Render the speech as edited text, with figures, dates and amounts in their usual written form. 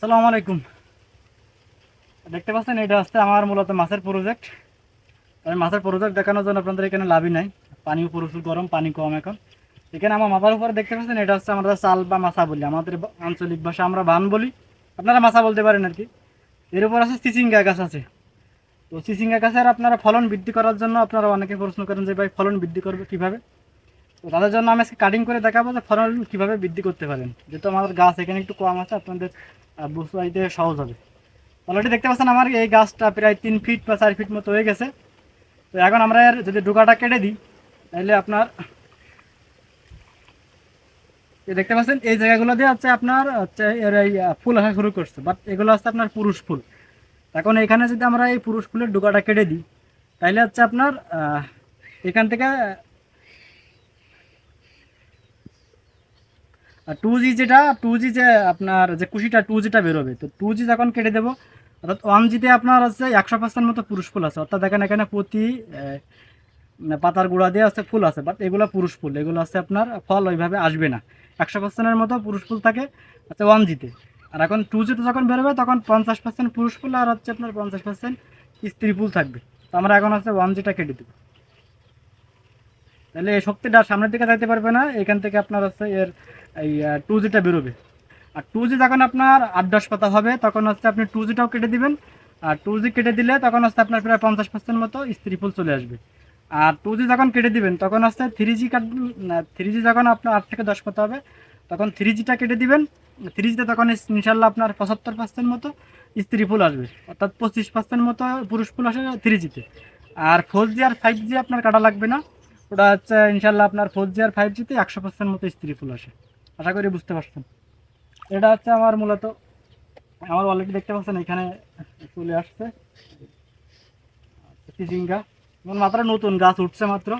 আসসালামু আলাইকুম। দেখতে পাচ্ছেন এটা হচ্ছে আমার মূলত মাছের প্রজেক্ট। আমি মাছের প্রজেক্ট দেখানোর জন্য আপনাদের এখানে লাভই নাই। পানিও প্রচুর গরম, পানি কম এখন। এখানে আমার মাথার উপরে দেখতে পাচ্ছেন এটা হচ্ছে আমরা চাল বা মাছা বলি, আমাদের আঞ্চলিক ভাষা আমরা বান বলি, আপনারা মাছা বলতে পারেন আর কি। এর উপর আছে চিচিঙ্গা গাছ আছে। তো চিচিঙ্গা গাছের আপনারা ফলন বৃদ্ধি করার জন্য আপনারা অনেকে প্রশ্ন করেন যে ভাই ফলন বৃদ্ধি করবে কীভাবে। তো তাদের জন্য আমি আজকে কাটিং করে দেখাবো যে ফলন কীভাবে বৃদ্ধি করতে পারেন। যেহেতু আমাদের গাছ এখানে একটু কম আছে, আপনাদের বুঝতে সহজ হবে। অলরেডি দেখতে পাচ্ছেন আমার এই গাছটা প্রায় 3 ফিট বা 4 ফিট মতো হয়ে গেছে। তো এখন আমরা এর যদি ডোকাটা কেটে দিই তাহলে আপনার এই দেখতে পাচ্ছেন এই জায়গাগুলো দিয়ে হচ্ছে আপনার হচ্ছে এর এই ফুল আসা শুরু করছে, বাট এগুলো হচ্ছে আপনার পুরুষ ফুল। এখন এখানে যদি আমরা এই পুরুষ ফুলের ডোকাটা কেটে দিই তাহলে হচ্ছে আপনার এখান থেকে 2G যেটা 2G যে আপনার যে কুশিটা 2Gটা বেরোবে, তো 2G যখন কেটে দেবো অর্থাৎ 1Gতে আপনার হচ্ছে 100% মতো পুরুষ ফুল আছে। অর্থাৎ দেখেন এখানে প্রতি পাতার গোড়া দিয়ে আছে ফুল আছে, বাট এগুলো পুরুষ ফুল, এগুলো হচ্ছে আপনার ফল ওইভাবে আসবে না। 100%-এর মতো পুরুষ ফুল থাকে হচ্ছে 1Gতে। আর এখন 2Gতে যখন বেরোবে তখন 50% পুরুষ ফুল আর হচ্ছে আপনার 50% স্ত্রী ফুল থাকবে। তো আমরা এখন হচ্ছে 1Gটা কেটে দেবো, তাহলে এই শক্তিটা সামনের দিকে যাইতে পারবে না, এখান থেকে আপনার হচ্ছে এর এই 2Gটা বেরোবে। আর 2G যখন আপনার 8-10 পাতা হবে তখন হচ্ছে আপনি 2Gটাও কেটে দিবেন। আর 2G কেটে দিলে তখন হচ্ছে আপনার প্রায় 50% মতো স্ত্রী ফুল চলে আসবে। আর 2G যখন কেটে দিবেন তখন হচ্ছে 3G কাটবেন। 3G যখন আপনার 8 থেকে 10 পাতা হবে তখন 3Gটা কেটে দিবেন। 3Gতে তখন ইনশাল্লাহ আপনার 75% মতো স্ত্রী ফুল আসবে, অর্থাৎ 25% মতো পুরুষ ফুল আসে 3Gতে। আর 4G আর 5G আপনার কাটা লাগবে না, ওটা হচ্ছে ইনশাল্লাহ আপনার 4G আর 5Gতে 100% মতো স্ত্রী ফুল আসে। আশা করি বুঝতে পারছেন। এটা হচ্ছে আমার মূলত আমার অলরেডি দেখতে পাচ্ছেন এখানে চলে আসছে চিচিঙ্গা, যেমন মাত্র নতুন গাছ উঠছে মাত্র।